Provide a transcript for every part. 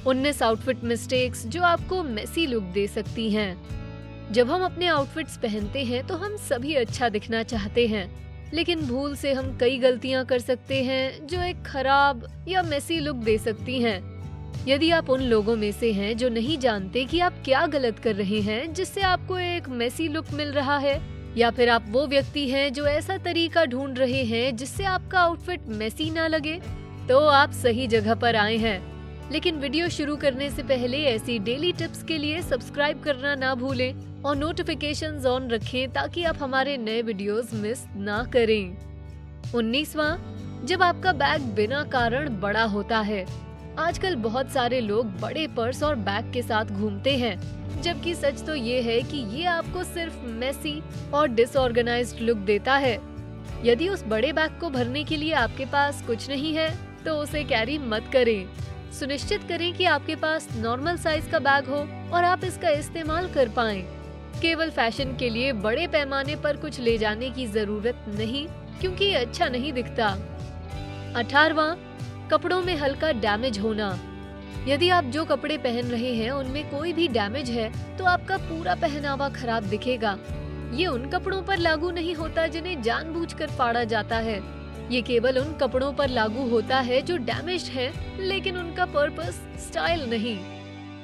19 outfit mistakes जो आपको Messi look दे सकती हैं। जब हम अपने आउटफिट्स पहनते हैं तो हम सभी अच्छा दिखना चाहते हैं, लेकिन भूल से हम कई गलतियां कर सकते हैं जो एक खराब या मेसी लुक दे सकती हैं। यदि आप उन लोगों में से हैं जो नहीं जानते कि आप क्या गलत कर रहे हैं जिससे आपको एक मेसी लुक मिल रहा है, या फिर आप वो व्यक्ति हैं जो ऐसा तरीका ढूंढ रहे हैं जिससे आपका आउटफिट मेसी ना लगे, तो आप सही जगह पर आए हैं। लेकिन वीडियो शुरू करने से पहले ऐसी डेली टिप्स के लिए सब्सक्राइब करना ना भूलें और नोटिफिकेशंस ऑन रखें ताकि आप हमारे नए वीडियोस मिस ना करें। 19वां, जब आपका बैग बिना कारण बड़ा होता है। आजकल बहुत सारे लोग बड़े पर्स और बैग के साथ घूमते हैं, जबकि सच तो ये है कि ये आपको सिर्फ मेसी और डिसऑर्गेनाइज्ड लुक देता है। यदि उस बड़े बैग को भरने के लिए आपके पास कुछ नहीं है तो उसे कैरी मत करें। सुनिश्चित करें कि आपके पास नॉर्मल साइज का बैग हो और आप इसका इस्तेमाल कर पाएं। केवल फैशन के लिए बड़े पैमाने पर कुछ ले जाने की जरूरत नहीं, क्योंकि ये अच्छा नहीं दिखता। 18वां, कपड़ों में हल्का डैमेज होना। यदि आप जो कपड़े पहन रहे हैं उनमें कोई भी डैमेज है तो आपका पूरा पहनावा खराब दिखेगा। ये उन कपड़ों पर लागू नहीं होता जिन्हें जानबूझकर फाड़ा जाता है। ये केवल उन कपड़ों पर लागू होता है जो डैमेज्ड हैं, लेकिन उनका पर्पस स्टाइल नहीं।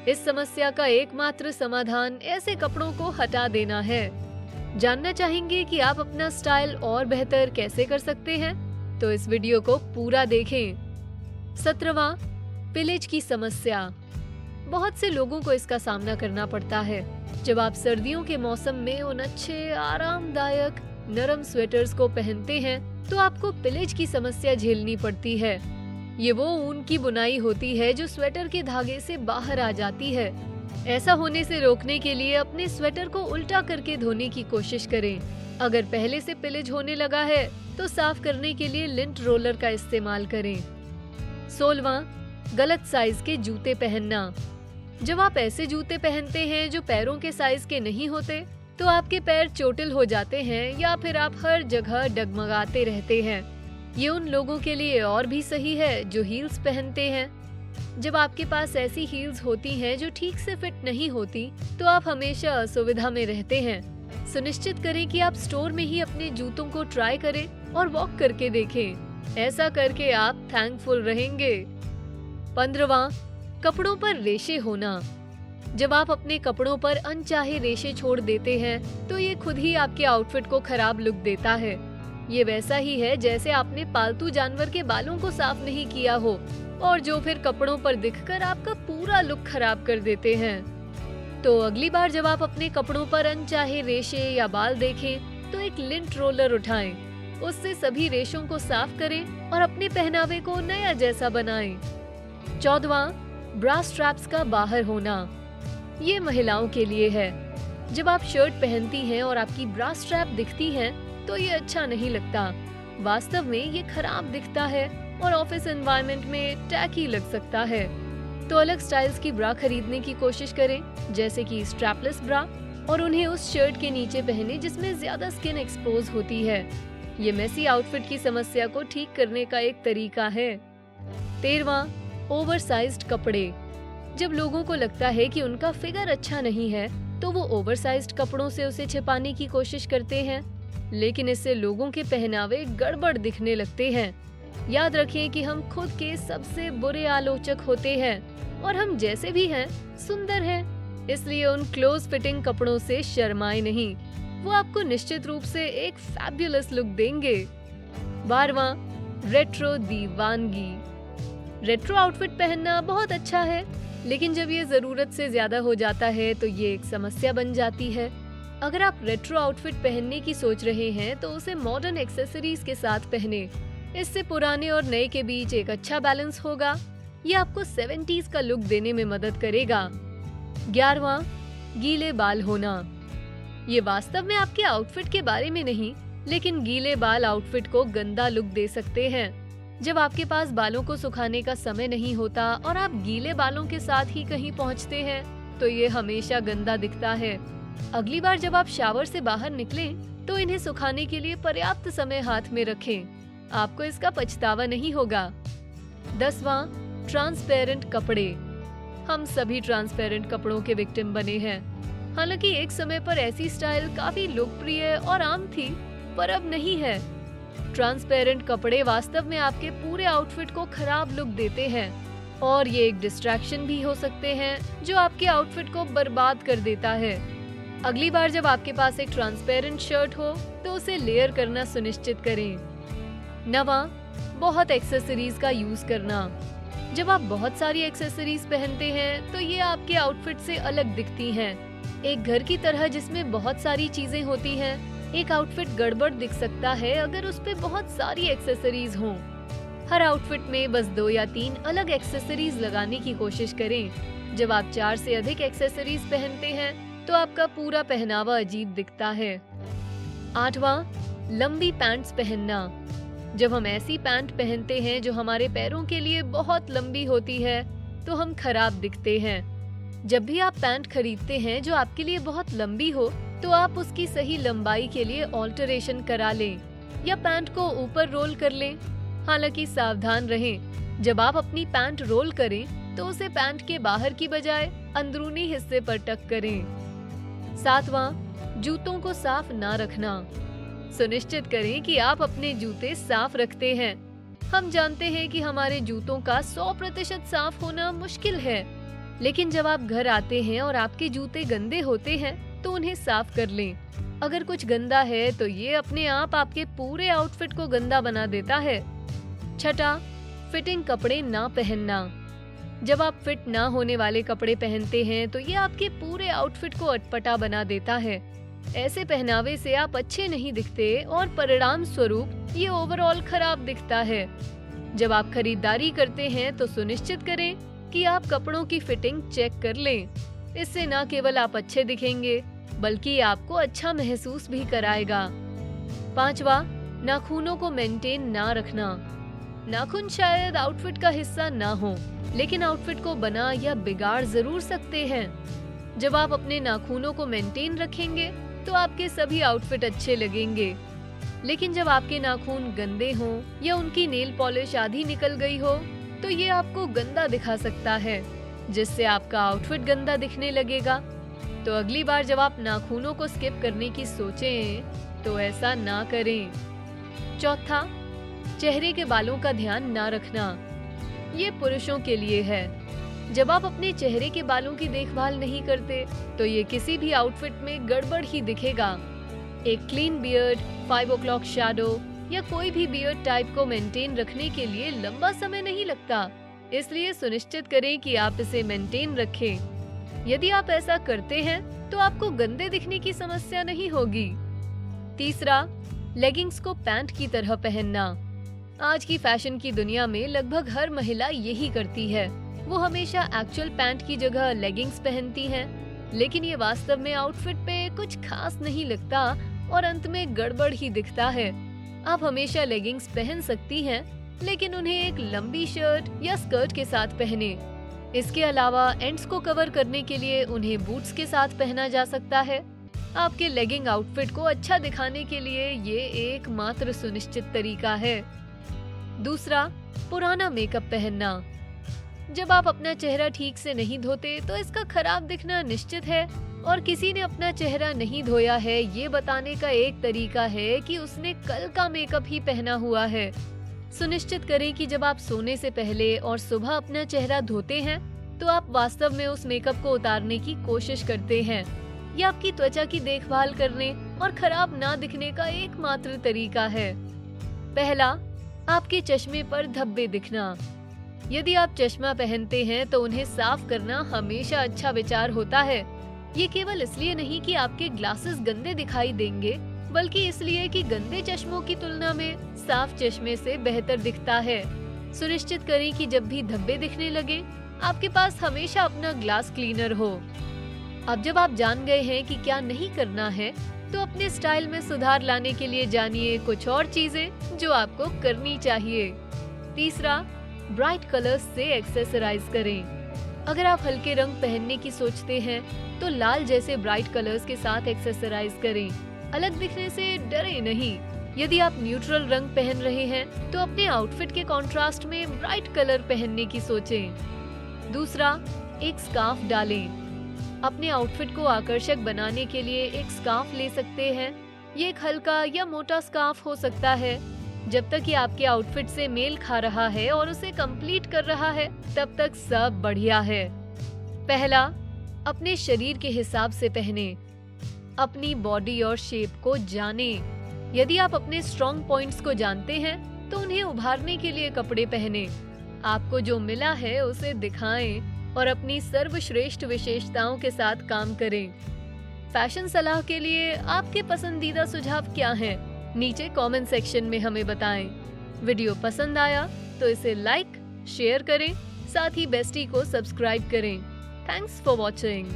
इस समस्या का एकमात्र समाधान ऐसे कपड़ों को हटा देना है। जानना चाहेंगे कि आप अपना स्टाइल और बेहतर कैसे कर सकते हैं? तो इस वीडियो को पूरा देखें। 17वां, पिलेज की समस्या। बहुत से लोगों को इसका सामना करना पड़ता है। जब आप सर्दियों के मौसम में उन अच्छे आरामदायक नरम स्वेटर्स को पहनते हैं तो आपको पिलेज की समस्या झेलनी पड़ती है। ये वो ऊन की बुनाई होती है जो स्वेटर के धागे से बाहर आ जाती है। ऐसा होने से रोकने के लिए अपने स्वेटर को उल्टा करके धोने की कोशिश करें। अगर पहले से पिलेज होने लगा है तो साफ करने के लिए लिंट रोलर का इस्तेमाल करें। 16वां, गलत साइज के जूते पहनना। जब आप ऐसे जूते पहनते हैं जो पैरों के साइज के नहीं होते तो आपके पैर चोटिल हो जाते हैं या फिर आप हर जगह डगमगाते रहते हैं। ये उन लोगों के लिए और भी सही है जो हील्स पहनते हैं। जब आपके पास ऐसी हील्स होती हैं जो ठीक से फिट नहीं होती तो आप हमेशा असुविधा में रहते हैं। सुनिश्चित करें कि आप स्टोर में ही अपने जूतों को ट्राई करें और वॉक करके देखें। ऐसा करके आप थैंकफुल रहेंगे। 15वां, कपड़ों पर रेशे होना। जब आप अपने कपड़ों पर अनचाहे रेशे छोड़ देते हैं तो ये खुद ही आपके आउटफिट को खराब लुक देता है। ये वैसा ही है जैसे आपने पालतू जानवर के बालों को साफ नहीं किया हो और जो फिर कपड़ों पर दिखकर आपका पूरा लुक खराब कर देते हैं। तो अगली बार जब आप अपने कपड़ों पर अनचाहे रेशे या बाल देखें तो एक लिंट रोलर उठाएं, उससे सभी रेशों को साफ करें और अपने पहनावे को नया जैसा बनाएं। 14वां, ब्रा स्ट्रैप्स का बाहर होना। ये महिलाओं के लिए है। जब आप शर्ट पहनती हैं और आपकी ब्रा स्ट्रैप दिखती है तो ये अच्छा नहीं लगता। वास्तव में ये खराब दिखता है और ऑफिस एनवायरनमेंट में टैकी लग सकता है। तो अलग स्टाइल्स की ब्रा खरीदने की कोशिश करें, जैसे कि स्ट्रैपलेस ब्रा, और उन्हें उस शर्ट के नीचे पहने जिसमें ज्यादा स्किन एक्सपोज होती है। ये मेसी आउटफिट की समस्या को ठीक करने का एक तरीका है। 13वां, ओवरसाइज्ड कपड़े। जब लोगों को लगता है कि उनका फिगर अच्छा नहीं है तो वो ओवरसाइज्ड कपड़ों से उसे छिपाने की कोशिश करते हैं, लेकिन इससे लोगों के पहनावे गड़बड़ दिखने लगते हैं। याद रखें कि हम खुद के सबसे बुरे आलोचक होते हैं और हम जैसे भी हैं सुंदर हैं, इसलिए उन क्लोज फिटिंग कपड़ों से शर्माएं नहीं। वो आपको निश्चित रूप से एक फैब्युलस लुक देंगे। 12वां, रेट्रो दीवानगी। रेट्रो आउटफिट पहनना बहुत अच्छा है, लेकिन जब ये जरूरत से ज्यादा हो जाता है तो ये एक समस्या बन जाती है। अगर आप रेट्रो आउटफिट पहनने की सोच रहे हैं तो उसे मॉडर्न एक्सेसरीज के साथ पहने। इससे पुराने और नए के बीच एक अच्छा बैलेंस होगा। ये आपको 70s का लुक देने में मदद करेगा। 11वां, गीले बाल होना। ये वास्तव में आपके आउटफिट के बारे में नहीं, लेकिन गीले बाल आउटफिट को गंदा लुक दे सकते हैं। जब आपके पास बालों को सुखाने का समय नहीं होता और आप गीले बालों के साथ ही कहीं पहुंचते हैं तो ये हमेशा गंदा दिखता है। अगली बार जब आप शावर से बाहर निकलें तो इन्हें सुखाने के लिए पर्याप्त समय हाथ में रखें। आपको इसका पछतावा नहीं होगा। 10वां, ट्रांसपेरेंट कपड़े। हम सभी ट्रांसपेरेंट कपड़ों के विक्टिम बने हैं। हालांकि एक समय पर ऐसी स्टाइल काफी लोकप्रिय और आम थी, पर अब नहीं है। ट्रांसपेरेंट कपड़े वास्तव में आपके पूरे आउटफिट को खराब लुक देते हैं और ये एक डिस्ट्रैक्शन भी हो सकते हैं जो आपके आउटफिट को बर्बाद कर देता है। अगली बार जब आपके पास एक ट्रांसपेरेंट शर्ट हो तो उसे लेयर करना सुनिश्चित करें। 9वां, बहुत एक्सेसरीज का यूज करना। जब आप बहुत सारी एक्सेसरीज पहनते हैं तो ये आपके आउटफिट से अलग दिखती हैं। एक घर की तरह जिसमें बहुत सारी चीजें होती हैं, एक आउटफिट गड़बड़ दिख सकता है अगर उस पे बहुत सारी एक्सेसरीज हों। हर आउटफिट में बस 2 या 3 अलग एक्सेसरीज लगाने की कोशिश करें। जब आप 4 से अधिक एक्सेसरीज पहनते हैं तो आपका पूरा पहनावा अजीब दिखता है। 8वां, लंबी पैंट्स पहनना। जब हम ऐसी पैंट पहनते हैं जो हमारे पैरों के लिए बहुत लंबी होती है तो हम खराब दिखते हैं। जब भी आप पैंट खरीदते हैं जो आपके लिए बहुत लंबी हो तो आप उसकी सही लंबाई के लिए ऑल्टरेशन करा लें या पैंट को ऊपर रोल कर लें। हालांकि सावधान रहें, जब आप अपनी पैंट रोल करें तो उसे पैंट के बाहर की बजाय अंदरूनी हिस्से पर टक करें। 7वां, जूतों को साफ ना रखना। सुनिश्चित करें कि आप अपने जूते साफ रखते हैं। हम जानते हैं कि हमारे जूतों का 100% साफ होना मुश्किल है, लेकिन जब आप घर आते हैं और आपके जूते गंदे होते हैं तो उन्हें साफ कर लें। अगर कुछ गंदा है तो ये अपने आप आपके पूरे आउटफिट को गंदा बना देता है। 6वां, फिटिंग कपड़े ना पहनना। जब आप फिट ना होने वाले कपड़े पहनते हैं तो ये आपके पूरे आउटफिट को अटपटा बना देता है। ऐसे पहनावे से आप अच्छे नहीं दिखते और परिणाम स्वरूप ये ओवरऑल खराब दिखता है। जब आप खरीदारी करते हैं तो सुनिश्चित करें कि आप कपड़ों की फिटिंग चेक कर लें। इससे न केवल आप अच्छे दिखेंगे बल्कि आपको अच्छा महसूस भी कराएगा। 5वां, नाखूनों को मेंटेन ना रखना। नाखून शायद आउटफिट का हिस्सा ना हो, लेकिन आउटफिट को बना या बिगाड़ जरूर सकते हैं। जब आप अपने नाखूनों को मेंटेन रखेंगे तो आपके सभी आउटफिट अच्छे लगेंगे। लेकिन जब आपके नाखून गंदे हों या उनकी नेल पॉलिश आधी निकल गई हो तो ये आपको गंदा दिखा सकता है, जिससे आपका आउटफिट गंदा दिखने लगेगा। तो अगली बार जब आप नाखूनों को स्किप करने की सोचें तो ऐसा ना करें। 4था, चेहरे के बालों का ध्यान ना रखना। ये पुरुषों के लिए है। जब आप अपने चेहरे के बालों की देखभाल नहीं करते तो ये किसी भी आउटफिट में गड़बड़ ही दिखेगा। एक क्लीन बियर्ड, 5 o'clock शैडो या कोई भी बियर्ड टाइप को मेंटेन रखने के लिए लंबा समय नहीं लगता, इसलिए सुनिश्चित करें कि आप इसे मेंटेन रखें। यदि आप ऐसा करते हैं तो आपको गंदे दिखने की समस्या नहीं होगी। तीसरा, लेगिंग्स को पैंट की तरह पहनना। आज की फैशन की दुनिया में लगभग हर महिला यही करती है। वो हमेशा एक्चुअल पैंट की जगह लेगिंग्स पहनती हैं, लेकिन ये वास्तव में आउटफिट पे कुछ खास नहीं लगता और अंत में गड़बड़ ही दिखता है। आप हमेशा लेगिंग्स पहन सकती हैं, लेकिन उन्हें एक लंबी शर्ट या स्कर्ट के साथ पहने। इसके अलावा एंड्स को कवर करने के लिए उन्हें बूट्स के साथ पहना जा सकता है। आपके लेगिंग आउटफिट को अच्छा दिखाने के लिए ये एकमात्र सुनिश्चित तरीका है। दूसरा, पुराना मेकअप पहनना। जब आप अपना चेहरा ठीक से नहीं धोते तो इसका खराब दिखना निश्चित है, और किसी ने अपना चेहरा नहीं धोया है ये बताने का एक तरीका है कि उसने कल का मेकअप ही पहना हुआ है। सुनिश्चित करें कि जब आप सोने से पहले और सुबह अपना चेहरा धोते हैं तो आप वास्तव में उस मेकअप को उतारने की कोशिश करते हैं। यह आपकी त्वचा की देखभाल करने और खराब ना दिखने का एकमात्र तरीका है। पहला, आपके चश्मे पर धब्बे दिखना। यदि आप चश्मा पहनते हैं तो उन्हें साफ करना हमेशा अच्छा विचार होता है। ये केवल इसलिए नहीं कि आपके ग्लासेस गंदे दिखाई देंगे, बल्कि इसलिए कि गंदे चश्मों की तुलना में साफ चश्मे से बेहतर दिखता है। सुनिश्चित करें कि जब भी धब्बे दिखने लगे आपके पास हमेशा अपना ग्लास क्लीनर हो। अब जब आप जान गए हैं कि क्या नहीं करना है, तो अपने स्टाइल में सुधार लाने के लिए जानिए कुछ और चीजें जो आपको करनी चाहिए। तीसरा, ब्राइट कलर्स से एक्सेसराइज करें। अगर आप हल्के रंग पहनने की सोचते हैं तो लाल जैसे ब्राइट कलर्स के साथ एक्सेसराइज करें। अलग दिखने से डरे नहीं। यदि आप न्यूट्रल रंग पहन रहे हैं तो अपने आउटफिट के कंट्रास्ट में ब्राइट कलर पहनने की सोचें। दूसरा, एक स्कार्फ डालें। अपने आउटफिट को आकर्षक बनाने के लिए एक स्कार्फ ले सकते हैं। ये एक हल्का या मोटा स्कार्फ हो सकता है। जब तक ये आपके आउटफिट से मेल खा रहा है और उसे कंप्लीट कर रहा है, तब तक सब बढ़िया है। पहला, अपने शरीर के हिसाब से पहने। अपनी बॉडी और शेप को जाने। यदि आप अपने स्ट्रॉन्ग पॉइंट्स को जानते हैं तो उन्हें उभारने के लिए कपड़े पहने। आपको जो मिला है उसे दिखाएं और अपनी सर्वश्रेष्ठ विशेषताओं के साथ काम करें। फैशन सलाह के लिए आपके पसंदीदा सुझाव क्या हैं? नीचे कमेंट सेक्शन में हमें बताएं। वीडियो पसंद आया तो इसे लाइक, शेयर करें, साथ ही बेस्टी को सब्सक्राइब करें। Thanks for watching.